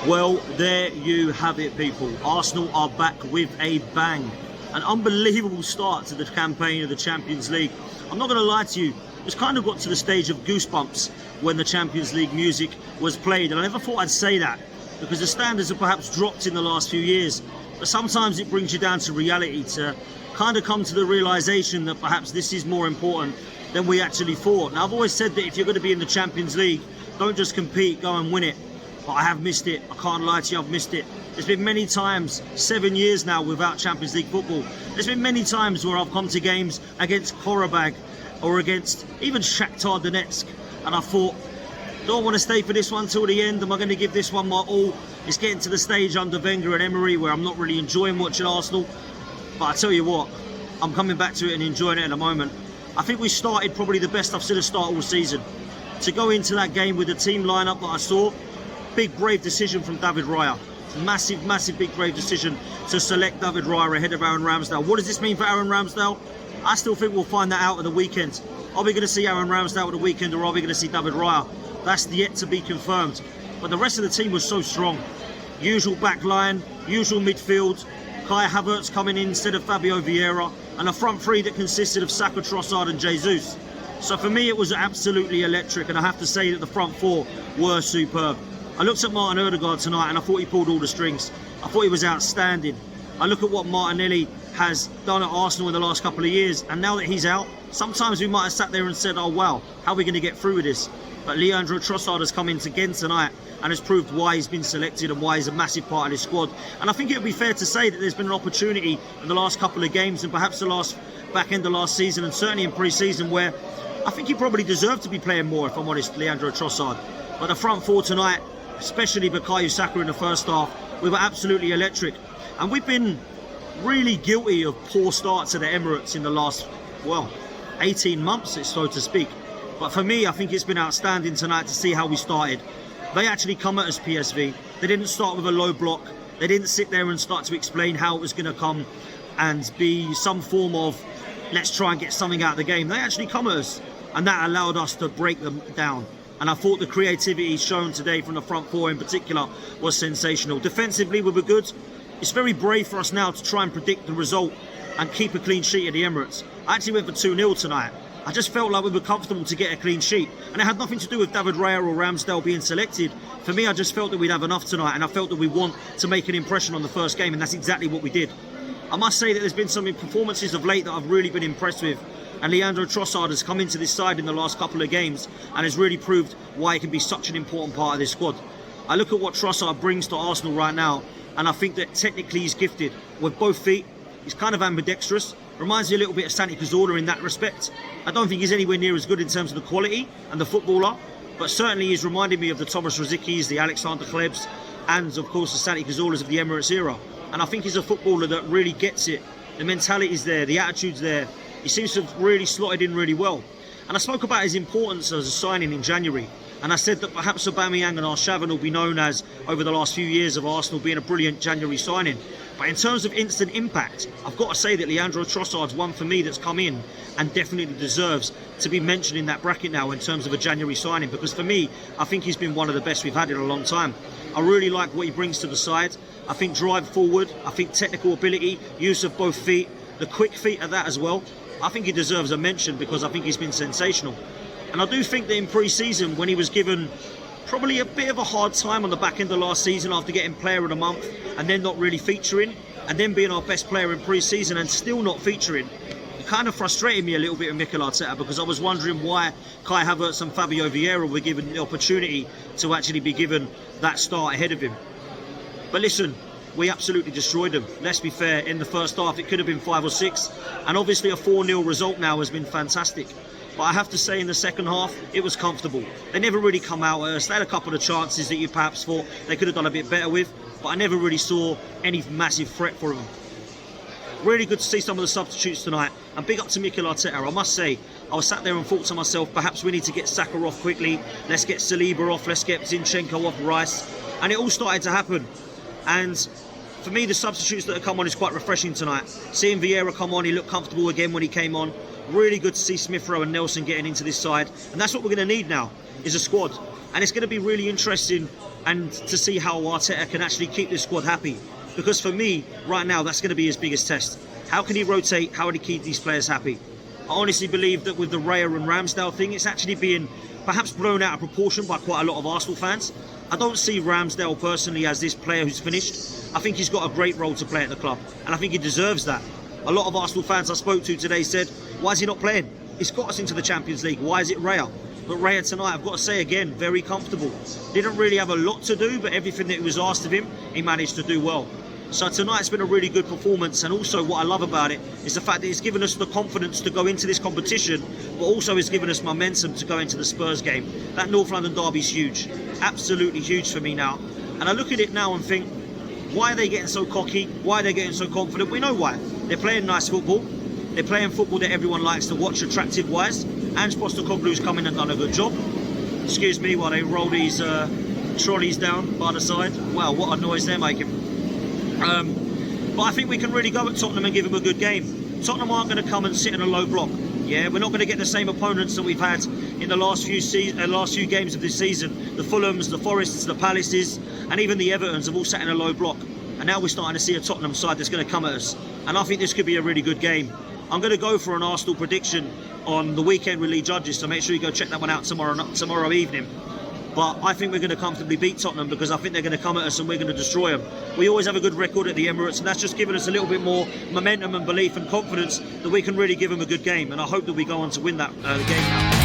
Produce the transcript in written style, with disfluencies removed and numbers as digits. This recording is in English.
Well, there you have it, people. Arsenal are back with a bang. An unbelievable start to the campaign of the Champions League. I'm not going to lie to you, it's kind of got to the stage of goosebumps when the Champions League music was played. And I never thought I'd say that, because the standards have perhaps dropped in the last few years. But sometimes it brings you down to reality, to kind of come to the realisation that perhaps this is more important than we actually thought. Now, I've always said that if you're going to be in the Champions League, don't just compete, go and win it. But I have missed it. I can't lie to you, I've missed it. There's been many times, 7 years now without Champions League football. There's been many times where I've come to games against Qarabag or against even Shakhtar Donetsk, and I thought, do I want to stay for this one till the end? Am I going to give this one my all? It's getting to the stage under Wenger and Emery where I'm not really enjoying watching Arsenal. But I tell you what, I'm coming back to it and enjoying it at the moment. I think we started probably the best I've seen us start all season. To go into that game with the team lineup that I saw, big brave decision from David Raya. Massive big brave decision to select David Raya ahead of Aaron Ramsdale. What does this mean for Aaron Ramsdale? I still think we'll find that out at the weekend. Are we going to see Aaron Ramsdale at the weekend, or are we going to see David Raya? That's yet to be confirmed. But the rest of the team was so strong. Usual back line, usual midfield, Kai Havertz coming in instead of Fabio Vieira, and a front three that consisted of Saka, Trossard and Jesus. So for me it was absolutely electric, and I have to say that the front four were superb. I looked at Martin Odegaard tonight and I thought he pulled all the strings. I thought he was outstanding. I look at what Martinelli has done at Arsenal in the last couple of years, and now that he's out, sometimes we might have sat there and said, oh wow, how are we going to get through with this? But Leandro Trossard has come in again tonight and has proved why he's been selected and why he's a massive part of this squad. And I think it would be fair to say that there's been an opportunity in the last couple of games, and perhaps the last back end of last season, and certainly in pre-season, where I think he probably deserved to be playing more, if I'm honest, Leandro Trossard. But the front four tonight, especially Bukayo Saka in the first half, we were absolutely electric. And we've been really guilty of poor starts at the Emirates in the last, well, 18 months, so to speak. But for me, I think it's been outstanding tonight to see how we started. They actually come at us, PSV. They didn't start with a low block. They didn't sit there and start to explain how it was going to come and be some form of, let's try and get something out of the game. They actually come at us, and that allowed us to break them down. And I thought the creativity shown today from the front four in particular was sensational. Defensively, we were good. It's very brave for us now to try and predict the result and keep a clean sheet at the Emirates. I actually went for 2-0 tonight. I just felt like we were comfortable to get a clean sheet. And it had nothing to do with David Raya or Ramsdale being selected. For me, I just felt that we'd have enough tonight, and I felt that we want to make an impression on the first game, and that's exactly what we did. I must say that there's been some performances of late that I've really been impressed with. And Leandro Trossard has come into this side in the last couple of games and has really proved why he can be such an important part of this squad. I look at what Trossard brings to Arsenal right now, and I think that technically he's gifted with both feet. He's kind of ambidextrous. Reminds me a little bit of Santi Cazorla in that respect. I don't think he's anywhere near as good in terms of the quality and the footballer, but certainly he's reminding me of the Thomas Rosickis, the Alexander Klebs, and of course the Santi Cazorlas of the Emirates era. And I think he's a footballer that really gets it. The mentality's there, the attitude's there. He seems to have really slotted in really well. And I spoke about his importance as a signing in January. And I said that perhaps Aubameyang and Arshavin will be known as, over the last few years of Arsenal, being a brilliant January signing. But in terms of instant impact, I've got to say that Leandro Trossard's one for me that's come in and definitely deserves to be mentioned in that bracket now in terms of a January signing. Because for me, I think he's been one of the best we've had in a long time. I really like what he brings to the side. I think drive forward, I think technical ability, use of both feet, the quick feet at that as well. I think he deserves a mention because I think he's been sensational. And I do think that in pre-season, when he was given probably a bit of a hard time on the back end of last season after getting player of the month and then not really featuring, and then being our best player in pre-season and still not featuring, it kind of frustrated me a little bit with Mikel Arteta, because I was wondering why Kai Havertz and Fabio Vieira were given the opportunity to actually be given that start ahead of him. But listen, we absolutely destroyed them. Let's be fair, in the first half it could have been 5 or 6, and obviously a 4-0 result now has been fantastic. But I have to say, in the second half, it was comfortable. They never really come out at us. They had a couple of chances that you perhaps thought they could have done a bit better with, but I never really saw any massive threat for them. Really good to see some of the substitutes tonight, and big up to Mikel Arteta. I must say, I was sat there and thought to myself, perhaps we need to get Saka off quickly, let's get Saliba off, let's get Zinchenko off Rice, and it all started to happen. And for me, the substitutes that have come on is quite refreshing tonight. Seeing Vieira come on, he looked comfortable again when he came on. Really good to see Smith Rowe and Nelson getting into this side, and that's what we're going to need now, is a squad. And it's going to be really interesting and to see how Arteta can actually keep this squad happy. Because for me, right now, that's going to be his biggest test. How can he rotate? How can he keep these players happy? I honestly believe that with the Raya and Ramsdale thing, it's actually being perhaps blown out of proportion by quite a lot of Arsenal fans. I don't see Ramsdale personally as this player who's finished. I think he's got a great role to play at the club, and I think he deserves that. A lot of Arsenal fans I spoke to today said, why is he not playing? He's got us into the Champions League. Why is it Raya? But Raya tonight, I've got to say again, very comfortable. Didn't really have a lot to do, but everything that was asked of him, he managed to do well. So tonight's been a really good performance, and also what I love about it is the fact that it's given us the confidence to go into this competition, but also it's given us momentum to go into the Spurs game. That North London derby's huge, absolutely huge for me now. And I look at it now and think, why are they getting so cocky? Why are they getting so confident? We know why. They're playing nice football. They're playing football that everyone likes to watch, attractive-wise. Ange Postecoglou's come in and done a good job. Excuse me while they roll these trolleys down by the side. Wow, what a noise they're making. But I think we can really go at Tottenham and give them a good game. Tottenham aren't going to come and sit in a low block. Yeah, we're not going to get the same opponents that we've had in the last few games of this season. The Fulhams, the Forests, the Palaces, and even the Evertons have all sat in a low block. And now we're starting to see a Tottenham side that's going to come at us. And I think this could be a really good game. I'm going to go for an Arsenal prediction on the weekend with Lee Judges, so make sure you go check that one out tomorrow evening. But I think we're going to comfortably beat Tottenham because I think they're going to come at us and we're going to destroy them. We always have a good record at the Emirates, and that's just given us a little bit more momentum and belief and confidence that we can really give them a good game. And I hope that we go on to win that game now.